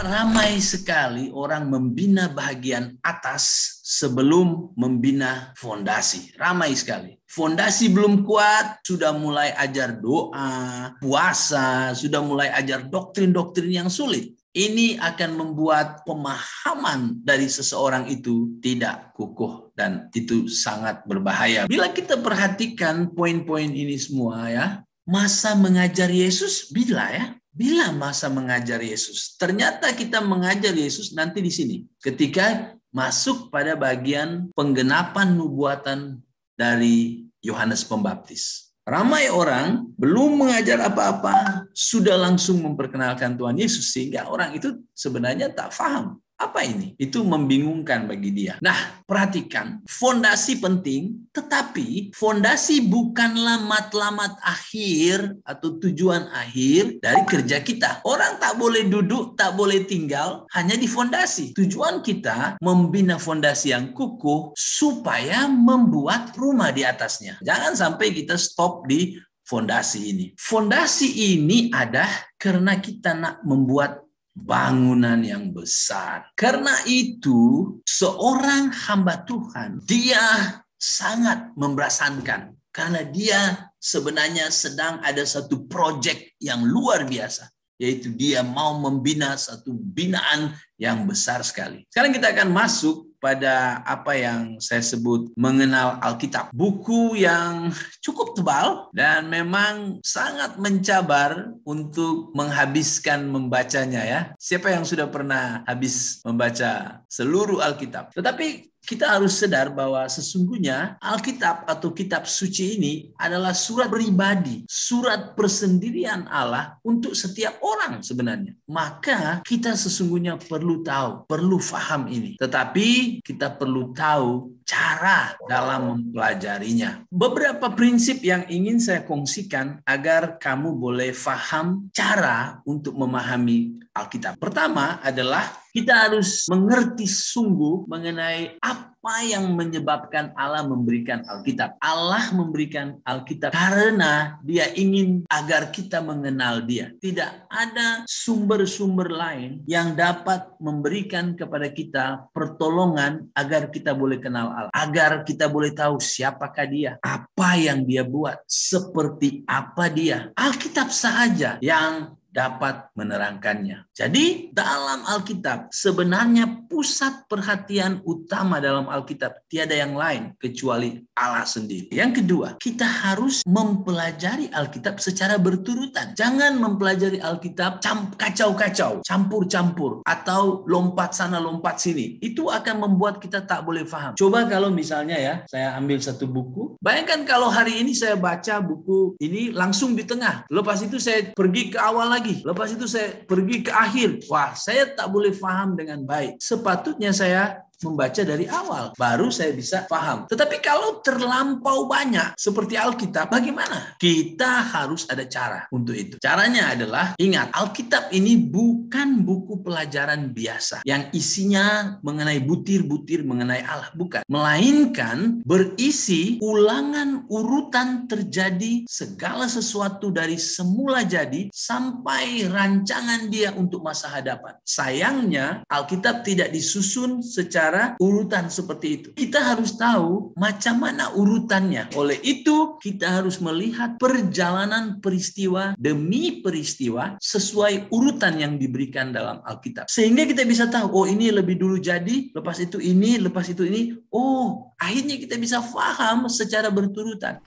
ramai sekali orang membina bagian atas sebelum membina fondasi. Ramai sekali. Fondasi belum kuat, sudah mulai ajar doa, puasa, sudah mulai ajar doktrin-doktrin yang sulit. Ini akan membuat pemahaman dari seseorang itu tidak kukuh dan itu sangat berbahaya. Bila kita perhatikan poin-poin ini semua ya, masa mengajar Yesus bila masa mengajar Yesus. Ternyata kita mengajar Yesus nanti di sini ketika masuk pada bagian penggenapan nubuatan dari Yohanes Pembaptis. Ramai orang belum mengajar apa-apa, sudah langsung memperkenalkan Tuhan Yesus, sehingga orang itu sebenarnya tak paham. Apa ini? Itu membingungkan bagi dia. Nah, perhatikan, fondasi penting, tetapi fondasi bukanlah matlamat akhir atau tujuan akhir dari kerja kita. Orang tak boleh duduk, tak boleh tinggal hanya di fondasi. Tujuan kita membina fondasi yang kukuh supaya membuat rumah di atasnya. Jangan sampai kita stop di fondasi ini. Fondasi ini ada karena kita nak membuat bangunan yang besar. Karena itu, seorang hamba Tuhan, dia sangat memberasankan. Karena dia sebenarnya sedang ada satu proyek yang luar biasa. Yaitu dia mau membina satu binaan yang besar sekali. Sekarang kita akan masuk pada apa yang saya sebut mengenal Alkitab. Buku yang cukup tebal dan memang sangat mencabar untuk menghabiskan membacanya ya. Siapa yang sudah pernah habis membaca seluruh Alkitab? Tetapi kita harus sadar bahwa sesungguhnya Alkitab atau kitab suci ini adalah surat pribadi, surat persendirian Allah untuk setiap orang sebenarnya. Maka kita sesungguhnya perlu tahu, perlu faham ini. Tetapi kita perlu tahu cara dalam mempelajarinya. Beberapa prinsip yang ingin saya kongsikan agar kamu boleh faham cara untuk memahami Alkitab. Pertama adalah kita harus mengerti sungguh mengenai apa yang menyebabkan Allah memberikan Alkitab. Allah memberikan Alkitab karena Dia ingin agar kita mengenal Dia. Tidak ada sumber-sumber lain yang dapat memberikan kepada kita pertolongan agar kita boleh kenal Allah. Agar kita boleh tahu siapakah Dia, apa yang Dia buat, seperti apa Dia. Alkitab sahaja yang dapat menerangkannya. Jadi dalam Alkitab sebenarnya pusat perhatian utama dalam Alkitab tiada yang lain kecuali Allah sendiri. Yang kedua, kita harus mempelajari Alkitab secara berturutan. Jangan mempelajari Alkitab kacau-kacau, campur-campur atau lompat sana lompat sini. Itu akan membuat kita tak boleh paham. Coba kalau misalnya ya, saya ambil satu buku. Bayangkan kalau hari ini saya baca buku ini langsung di tengah. Lepas itu saya pergi ke awal lagi. Lepas itu saya pergi ke akhir. Wah, saya tak boleh paham dengan baik. Sepatutnya saya membaca dari awal, baru saya bisa paham. Tetapi kalau terlampau banyak seperti Alkitab, bagaimana? Kita harus ada cara untuk itu. Caranya adalah, ingat, Alkitab ini bukan buku pelajaran biasa yang isinya mengenai butir-butir mengenai Allah, bukan. Melainkan berisi ulangan urutan terjadi segala sesuatu dari semula jadi sampai rancangan Dia untuk masa hadapan. Sayangnya, Alkitab tidak disusun secara urutan seperti itu. Kita harus tahu macam mana urutannya. Oleh itu, kita harus melihat perjalanan peristiwa demi peristiwa sesuai urutan yang diberikan dalam Alkitab. Sehingga kita bisa tahu, oh ini lebih dulu jadi, lepas itu ini, lepas itu ini. Oh, akhirnya kita bisa paham secara berturutan.